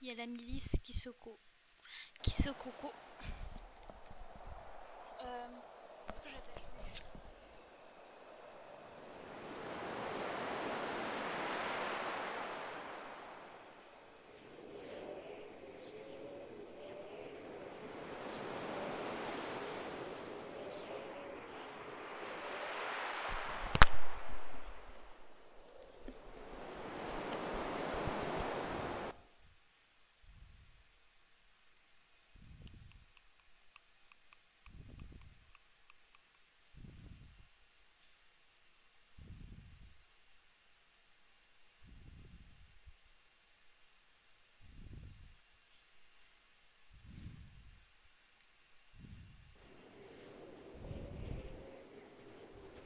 Il y a la milice qui se coco. Est-ce que je t'ajoute?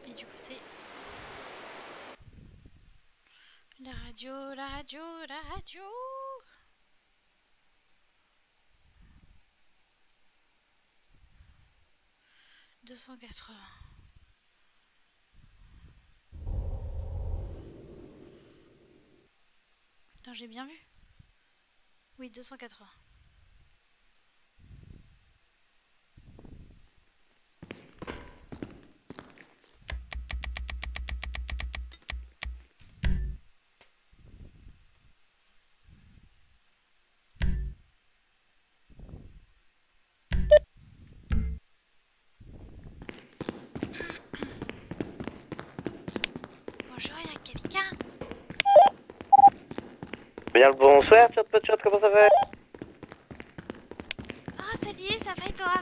Et du coup c'est la radio, la radio, la radio. 280. Attends, j'ai bien vu. Oui, 280. Bonjour, il y a quelqu'un? Bien le bonsoir, chat, comment ça va? Ah, salut, ça va et toi?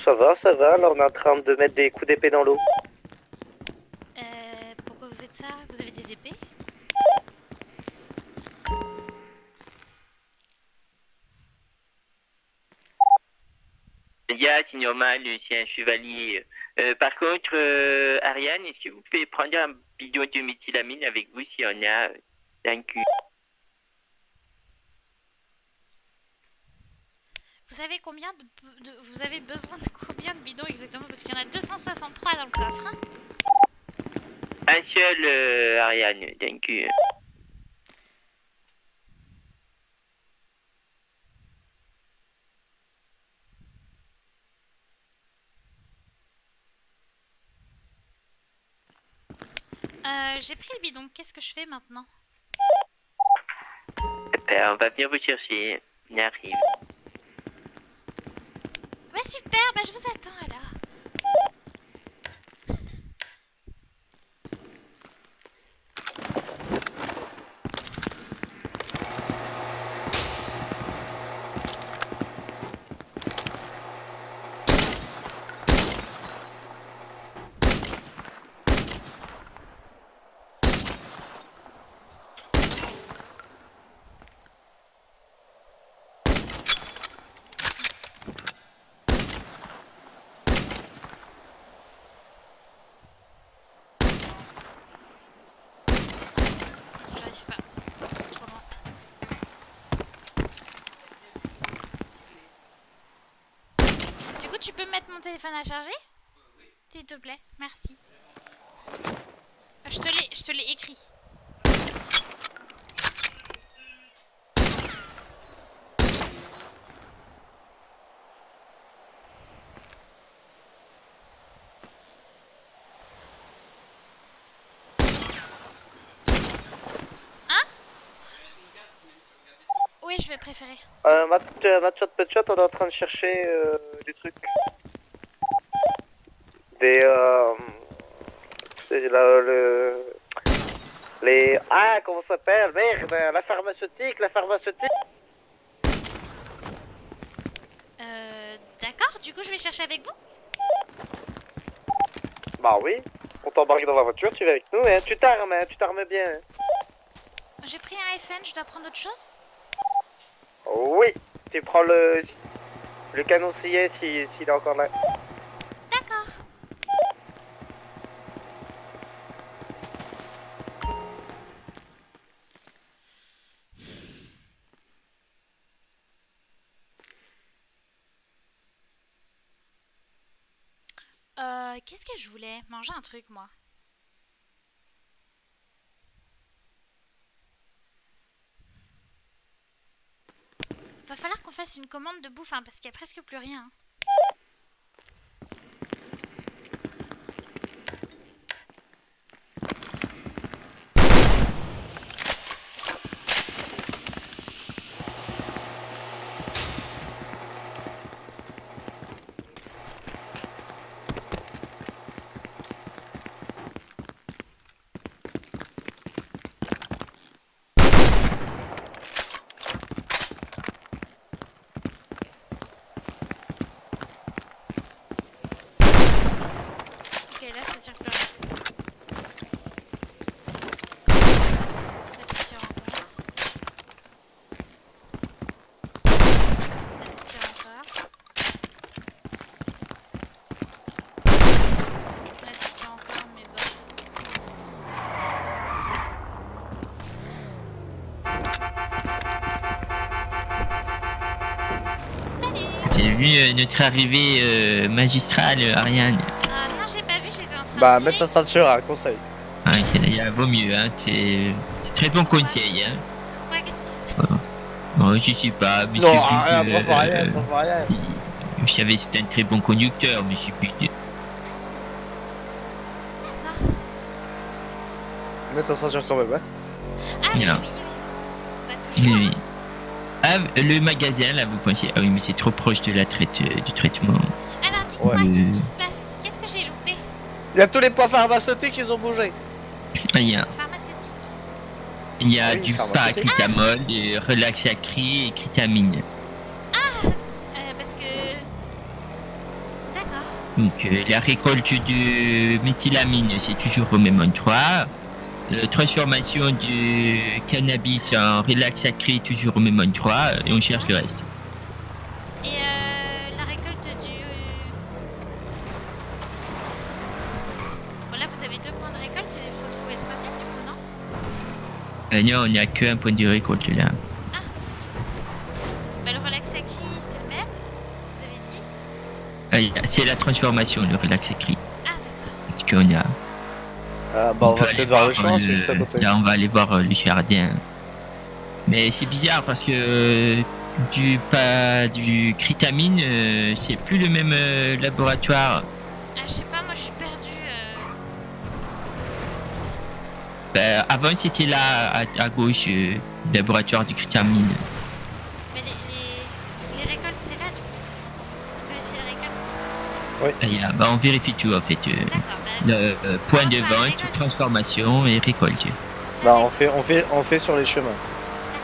Ça va, là on est en train de mettre des coups d'épée dans l'eau. Pourquoi vous faites ça? Vous avez des épées? Les gars, c'est normal, c'est un chevalier. Par contre, Ariane, est-ce que vous pouvez prendre un bidon de méthylamine avec vous s'il y en a dans le cul? Vous savez vous avez besoin de combien de bidons exactement? Parce qu'il y en a 263 dans le coffre, hein? Un seul, Ariane, dans le cul. J'ai pris le bidon, qu'est-ce que je fais maintenant? On va venir vous chercher. On arrive. Ouais, super, bah je vous attends alors. J'arrive pas. C'est trop loin. Du coup, tu peux mettre mon téléphone à charger? S'il te plaît, merci. Je te l'ai écrit. Hein? Oui, je vais préférer. Chat, on est en train de chercher des trucs. C'est les... Ah, comment ça s'appelle? Merde, la pharmaceutique. D'accord, du coup, je vais chercher avec vous. Bah oui, on t'embarque dans la voiture, tu vas avec nous, hein. Tu t'armes bien. Hein. J'ai pris un FN, je dois prendre autre chose? Oui, tu prends le canoncier s'il est encore là. D'accord. Qu'est-ce que je voulais? Manger un truc, moi. va falloir qu'on fasse une commande de bouffe, hein, parce qu'il y a presque plus rien. Hein. Là ça tire plus rien. Là ça tire encore. Là ça tire encore. Là ça tire encore mais bon. Salut. J'ai vu notre arrivée magistrale, Ariane. Ah non j'ai pas vu, j'étais en train Bah, de mettre ta ceinture, un conseil. Ah, vaut mieux, hein. C'est très bon conseil, hein. Pourquoi qu'est-ce qui se passe? Bon, je sais pas, mais Non, j'ai vu rien, que, trop fort, rien, trop fort, rien. je savais que c'était un très bon conducteur, mais je sais plus. D'accord. Mets ta ceinture quand même, hein. Ah oui, Non. oui, oui. Bah toujours. Oui. Ah, le magasin, là, vous pensez... Ah oui, mais c'est trop proche de la du traitement. Alors dites-moi, Ouais. qu'est-ce qui se passe? Qu'est-ce que j'ai loupé? Il y a tous les points pharmaceutiques, ils ont bougé. Ah, Pharmaceutique. il y a Ah oui, du pharmaceutique. paracétamol, du relaxacry et critamine. Parce que... D'accord. Donc, la récolte de méthylamine, c'est toujours au même endroit. La transformation du cannabis en relaxacry, toujours au même endroit. Et on cherche le reste. Et la récolte du... Bon là vous avez 2 points de récolte, il faut trouver le 3e du coup, non? Non, on n'a qu'un point de récolte là. Bah le relaxacry c'est le même, vous avez dit? C'est la transformation, le relaxacry. Ah d'accord. Qu'on a. Ah, bah, on va peut peut-être aller voir le champ, c'est juste à côté. Là, on va aller voir le jardin. Mais c'est bizarre parce que du critamine, c'est plus le même laboratoire. Ah je sais pas, moi je suis perdue. Avant, c'était là à gauche, le laboratoire du critamine. Mais les récoltes c'est là du coup. On peut vérifier les récoltes. On vérifie tout en fait. D'accord, bah... Le point de Transforme la vente, récolte. transformation et récolte. Bah, on fait sur les chemins.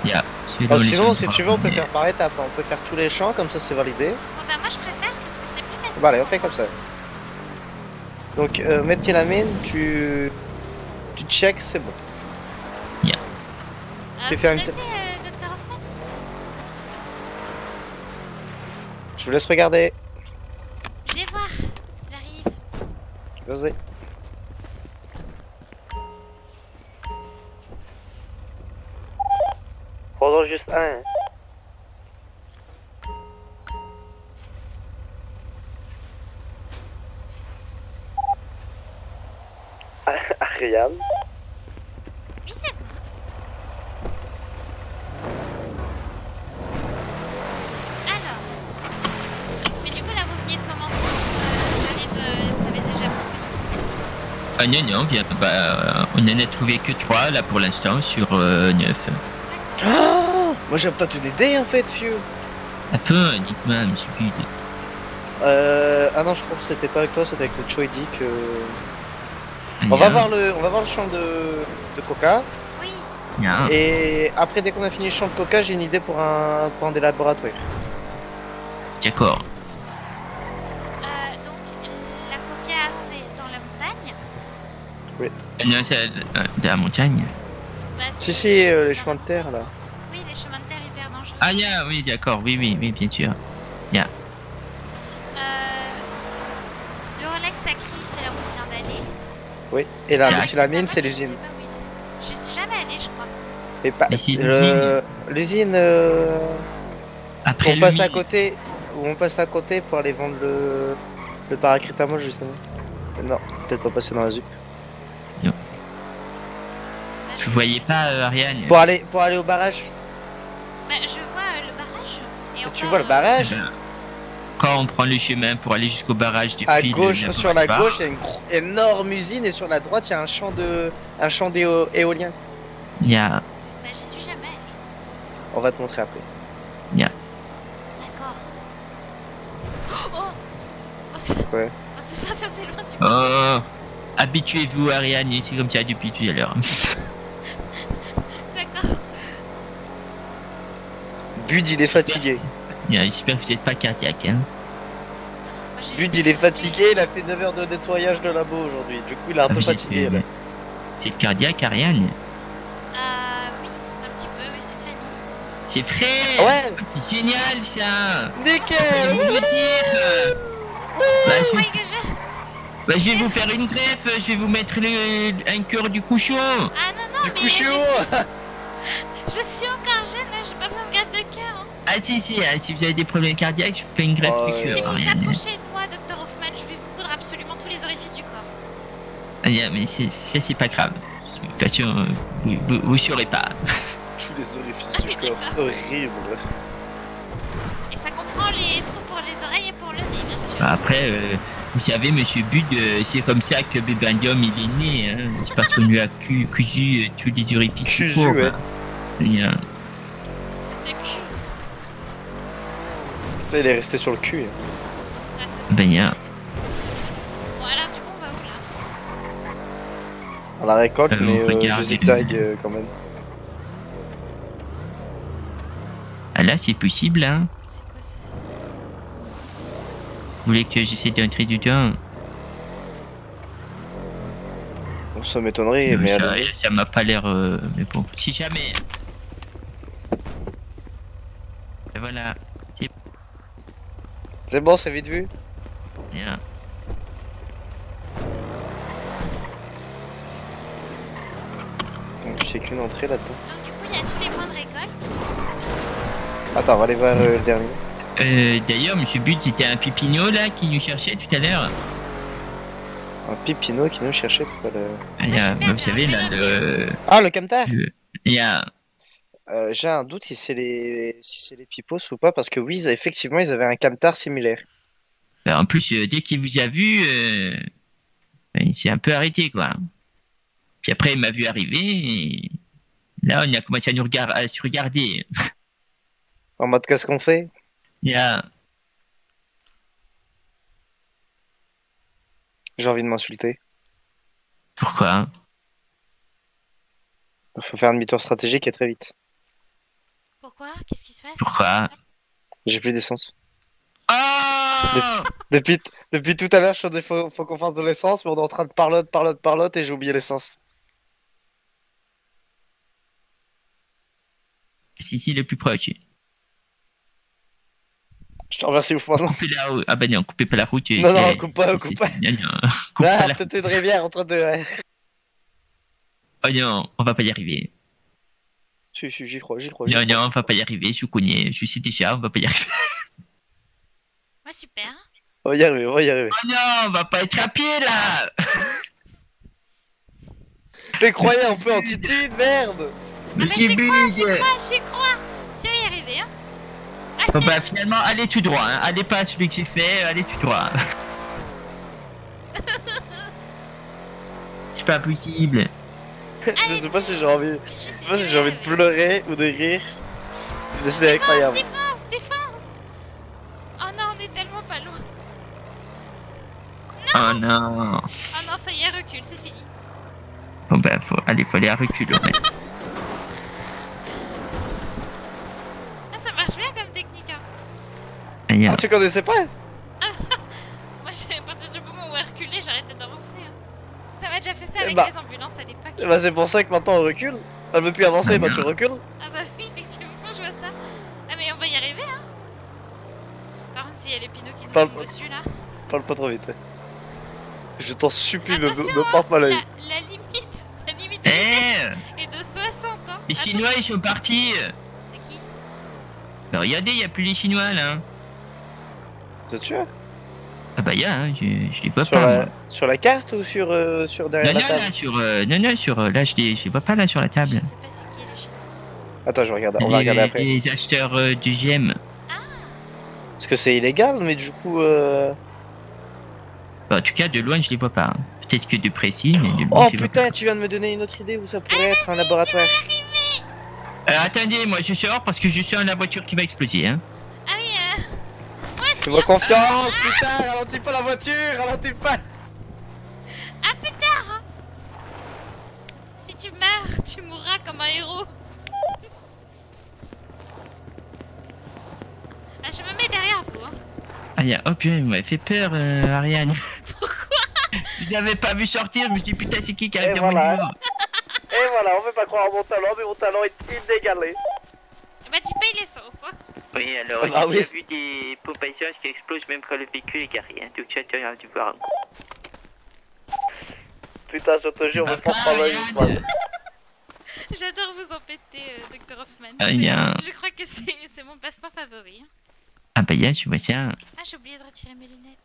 Yeah. Ah, sinon, si tu veux, on peut faire par étapes. On peut faire tous les champs, comme ça, c'est validé. Bon bah moi je préfère parce que c'est plus facile. Bah, allez, on fait comme ça. Donc, méthylamine, tu check, c'est bon. tu Vous fais une notez, Dr. Hoffman? Je vous laisse regarder. Je vais voir, j'arrive. Vas-y. Prends-en juste un. Ariane. Oui c'est bon. Alors. Mais du coup là vous veniez de commencer. Vous avez déjà presque tout. Ah non, on en a trouvé que 3 là pour l'instant sur 9. Ah, moi j'ai peut-être une idée en fait, vieux. Un peu, dites-moi, monsieur Bud. Ah non, je crois que c'était pas avec toi, c'était avec le Choidi que... On va voir le champ de coca. Oui. Yeah. Et après, dès qu'on a fini le champ de coca, j'ai une idée pour un des laboratoires. D'accord. Donc la coca c'est dans la montagne. Non, c'est de la montagne. Bah, Si, c'est- si, les chemins de terre là. Oui, les chemins de terre hyper dangereux. Ah, oui, d'accord, oui, bien sûr. Le Rolex Sacri, c'est là où on vient d'aller. Oui, et la C'est méthylamine, c'est Je sais l'usine. pas où il est. Je suis jamais allée, je crois. Et pas Mais c'est l'usine Après on passe à lui, côté, où on passe à côté pour aller vendre le paracétamol justement. Non, peut-être pas passer dans la ZUP. Bah, je voyais pas Ariane. Pour aller au barrage. Bah, je vois le barrage. Tu vois le barrage? Quand on prend le chemin pour aller jusqu'au barrage du À fil, gauche, sur la laboratoire, gauche, il y a une énorme usine et sur la droite, il y a un champ éolien. il y a... Bah, j'y suis jamais allée. On va te montrer après. D'accord. Oh, c'est Ouais. oh, c'est pas passé loin du Oh, habituez-vous Ariane, c'est comme ça depuis tout à l'heure. D'accord. Bud, il est fatigué. J'espère que vous n'êtes pas cardiaque. Hein. Moi, j'ai Bud, fait- il est fatigué, il a fait 9 heures de nettoyage de labo aujourd'hui. Du coup, il est un peu fatigué là. Vous êtes cardiaque Ariane? Oui, un petit peu, oui, c'est de famille. C'est vrai. Ouais. C'est génial ça. Vous Nickel. me dire. Bah, Oui, que je... je vais vous faire une greffe, je vais vous mettre un cœur du couchon. Ah non, non, Du mais coup, je suis je, haut. je suis encore jeune, là, j'ai pas besoin de greffe de cœur. Hein. Ah si, si vous avez des problèmes cardiaques, je vous fais une greffe Oh, du ouais. cœur. Si vous vous Ariane. approchez de moi, Dr Hoffman, je vais vous coudre absolument tous les orifices du corps. Ah, mais ça c'est pas grave. De toute façon, vous saurez pas. Tous les orifices Ah, du mais corps. d'accord. Horrible. Et ça comprend les trous pour les oreilles et pour le nez, bien sûr. Après, vous savez, Monsieur Bud, c'est comme ça que Bébandium il est né. Hein. C'est parce qu'on lui a cousu tous les orifices du Cousu, corps. ouais. Hein. Et, C'est ce cul. Putain, il est resté sur le cul. Hein. Ah, c'est ben, Bon, alors, du coup, on va où, là? À la récolte, mais regarde, je zigzag quand même. ah, là, c'est possible, hein. C'est quoi ça? Vous voulez que j'essaie d'entrer dedans? Bon, ça m'étonnerait, mais ça, allez. ça m'a pas l'air... mais bon, si jamais... Et voilà. C'est bon, c'est vite vu. Bien. Donc, c'est qu'une entrée là-dedans. Donc, du coup, il y a tous les points de récolte. Attends, on va aller voir le dernier. D'ailleurs, Monsieur Bud, c'était un pipino là qui nous cherchait tout à l'heure. Un pipino qui nous cherchait tout à l'heure. Ah, il y a- super, vous savez, je là, vais Ah, le camtar. il y a... J'ai un doute si c'est les pipos ou pas, parce que oui, effectivement, ils avaient un camtar similaire. En plus, dès qu'il vous a vu, il s'est un peu arrêté, quoi. Puis après, il m'a vu arriver, et là, on a commencé à se regarder. En mode, qu'est-ce qu'on fait? Il y a... J'ai envie de m'insulter. Pourquoi? Faut faire un demi-tour stratégique et très vite. Pourquoi? Qu'est-ce qui se passe? Pourquoi? J'ai plus d'essence. Oh Depuis tout à l'heure, je suis en des faut qu'on fasse de l'essence, mais on est en train de parlote, et j'ai oublié l'essence. Si, le plus proche. Je te remercie, Oufman. Coupez la route. Ah ben non, coupez pas la route. Non, non, coupe pas. Non, non, coupe pas Ah, la peut-être une rivière entre deux. Ouais. Oh non, on va pas y arriver. Si, j'y crois. Non, non, on va pas y arriver, je connais, je sais déjà, on va pas y arriver. Ouais, super. On va y arriver. Oh non, on va pas être à pied là. Mais croyez un peu en Titine, merde. Mais Monsieur j'y Bud. j'y crois. Tu vas y arriver, hein? Bon bah finalement, allez tout droit, hein. Allez pas à celui que j'ai fait, allez tout droit. C'est pas possible. Je sais pas si j'ai envie de pleurer ou de rire. Mais c'est incroyable. Défense. Oh non, on est tellement pas loin. Oh non. Oh non, ça y est, recule, c'est fini. Bon bah faut aller à recul. Ouais. Ah, ça marche bien comme technique, hein. Aïe, Ah, tu connaissais pas? Moi, à partir du moment où elle reculait, j'arrêtais d'avancer. Hein. Ça m'a déjà fait ça avec bah. les ambulances à l'époque. Bah, c'est pour ça que maintenant on recule. Elle veut plus avancer, Ah, bah non. tu recules. Ah bah oui, effectivement, je vois ça. Ah mais on va y arriver, hein. Par contre, s'il y a les pinots qui nous Pas- tombent dessus, là. Parle pas trop vite. Je t'en supplie, Attention, me porte pas l'œil. la limite Eh, est de 60 ans. les Chinois ils sont partis. C'est qui? Bah, regardez, il y a plus les Chinois là. Vous êtes sûr? Ah bah y'a, hein, je les vois pas. Moi. Sur la carte ou sur derrière Non, la non, table? là, là, je les vois pas là sur la Je table. sais pas c'est qui les chiens. Attends, on va regarder après. Les acheteurs du GM. Ah, Parce que c'est illégal, mais du coup... Bah, en tout cas, de loin, je les vois pas. Hein. Peut-être que de précis, mais de loin, Oh je les vois putain, tu viens de me donner une autre idée où ça pourrait être un laboratoire. pas. Attendez, moi, je sors parce que je sens la voiture qui va exploser. Hein. Ah oui, moi aussi. Fais-moi confiance, putain, ralentis pas la voiture, ralentis pas. Ah plus tard hein. Si tu meurs, tu mourras comme un héros. Ah, je me mets derrière vous. Hein. Ah, oh purée, il m'avait fait peur, Ariane. Pourquoi? Je l'avais pas vu sortir, je me suis dit, putain, c'est qui arrive Et dans mon voilà. niveau. Et voilà, on peut pas croire mon talent, mais mon talent est inégalé. Bah tu payes l'essence. Hein. Oui, alors, Ah, j'ai oui. déjà vu des pompes à essence qui explosent même quand le véhicule est garé. Hein. Donc, tu as dû voir. Putain, je te jure, Ça me va prends pas, pas l'œil, Ariane Ousmane. J'adore vous embêter, Dr Hoffman. Ah, bien. Je crois que c'est mon passe-temps favori. Hein. Ah, bah, yeah, tu vois ça. Ah, j'ai oublié de retirer mes lunettes.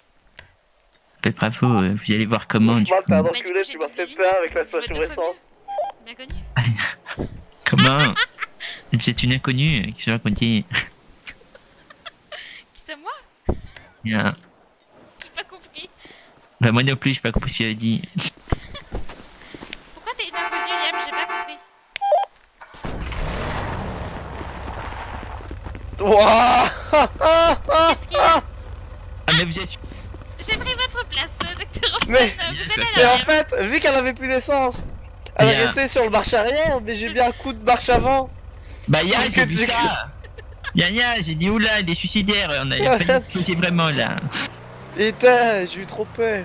Bah, bravo, vous allez voir comment, du Ousmane, coup. t'es un Bah, enculé, du coup, tu j'ai m'as doublé fait les peur lunettes. avec la Je vois station deux fois récente. mieux. Bien connu. Comment vous êtes une inconnue, qui se racontait. Qui c'est moi? Bien. J'ai pas compris. Bah, moi non plus, j'ai pas compris ce qu'il a dit. Pourquoi t'es une inconnue, Liam? J'ai pas compris. Wouah. Qu'est-ce qu'il y a? Ah, mais vous êtes. J'ai pris votre place, Dr Hoffman. Mais- Vous Mais allez Mais à en l'arrière. fait, vu qu'elle avait plus d'essence, elle est Bien. restée sur le marche arrière, mais j'ai bien un coup de marche avant. Bah, ya, Parce j'ai que vu tu- ça. Ya, j'ai dit, oula, il est suicidaire. On a failli exploser vraiment, là. Putain, j'ai eu trop peur.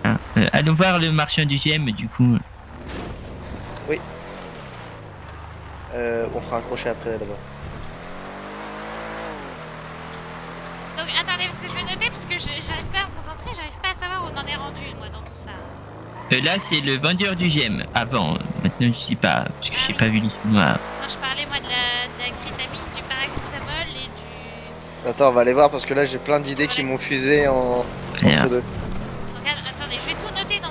Hein, allons voir le marchand du GM, du coup. On fera un crochet après là-bas. Donc attendez, parce que je vais noter, parce que j'arrive pas à me concentrer, j'arrive pas à savoir où on en est rendu, moi, dans tout ça. Là, c'est le vendeur du GM. Avant, maintenant, je sais pas, parce que j'ai pas vu l'histoire. Quand je parlais, moi, de la crétamine, du paracétamol et du... Attends, on va aller voir parce que là j'ai plein d'idées qui m'ont fusé en Rien. entre deux. Donc, attendez, je vais tout noter dans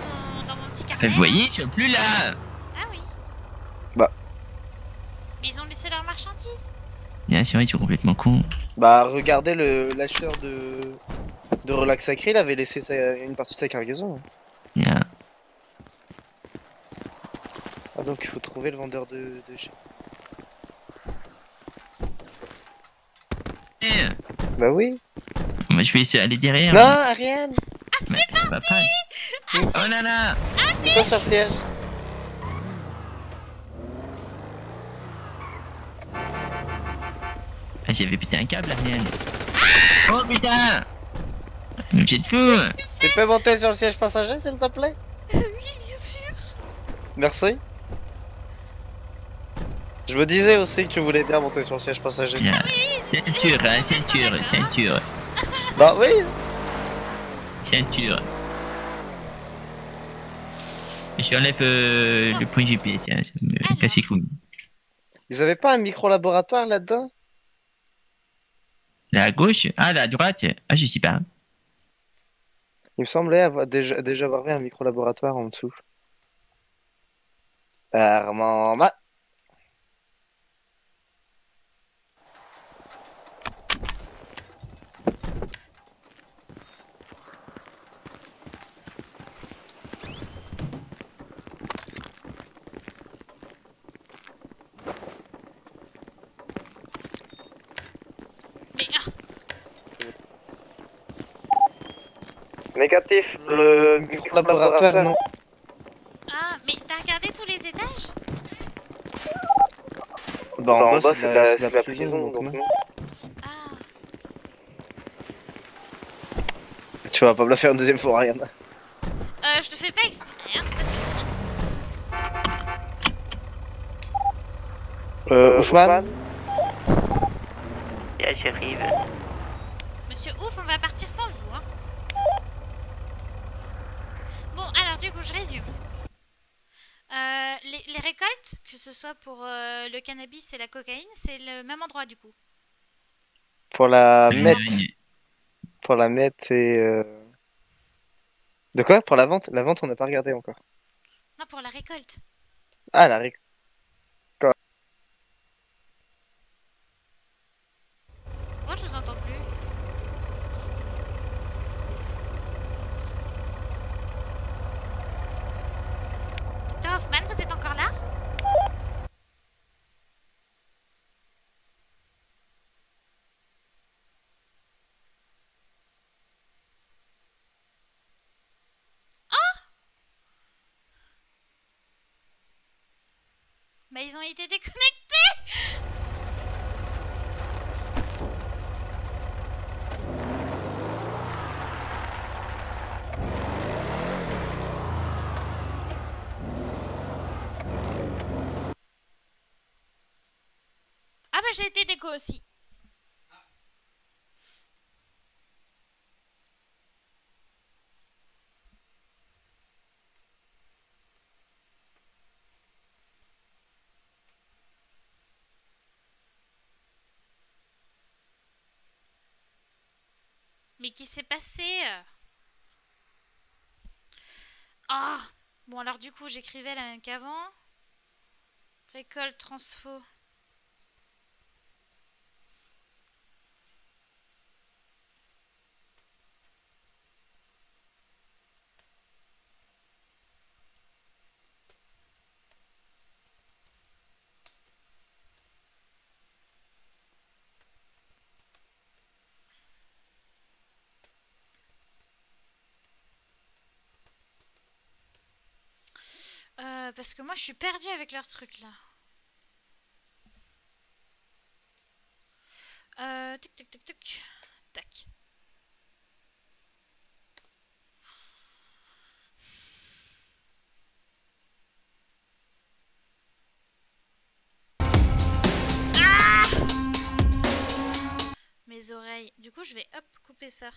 mon petit carnet. Vous voyez, ils sont plus là. Ah oui. Bah. Mais ils ont laissé leurs marchandises. Bien sûr, ils sont complètement cons. Bah regardez l'acheteur de Relax Sacré, il avait laissé une partie de sa cargaison. Bien. Ah donc il faut trouver le vendeur de... Eh, Bah oui. moi, je vais essayer d'aller derrière. Non, Ariane. Mais ça va pas. Oh là là. Mets-toi sur le siège. Ah, j'avais pété un câble, Ariane. Oh putain. Vous êtes fou. Tu peux monter sur le siège passager s'il te plaît? Oui, bien sûr. Merci. Je me disais aussi que tu voulais bien monter sur le siège passager. Bien. Ceinture, hein, ceinture, ceinture, Bah oui. ceinture. J'enlève le point GPS, hein, ça me casse les couilles. Ils avaient pas un micro-laboratoire là-dedans? Là à gauche? Ah, là à droite? Ah, je sais pas. Il me semblait avoir déjà avoir vu un micro-laboratoire en dessous. Armand... Mais Négatif. Le micro-laboratoire, non. mais t'as regardé tous les étages? Bah en bas c'est la prison, donc non. Ah. Tu vas pas me la faire une deuxième fois, Ariane. Je le fais pas exprès, hein, ça suffit. Oufman. Là, j'arrive. Monsieur Ouf, on va partir sans vous, hein. Bon, alors du coup, je résume. Les récoltes, que ce soit pour le cannabis et la cocaïne, c'est le même endroit du coup. Pour la meth. Pour la meth et... De quoi? Pour la vente? La vente on n'a pas regardé encore. Non, pour la récolte. Ah la récolte. Moi, je vous entends plus. Bah ils ont été déconnectés. Ah bah j'ai été déco aussi. Mais qui s'est passé? Ah! Bon alors du coup j'écrivais la même qu'avant. Récolte, transfo. Parce que moi je suis perdue avec leur truc là. Tic tic tic tic. Tac. Ah! Mes oreilles. Du coup je vais hop couper ça.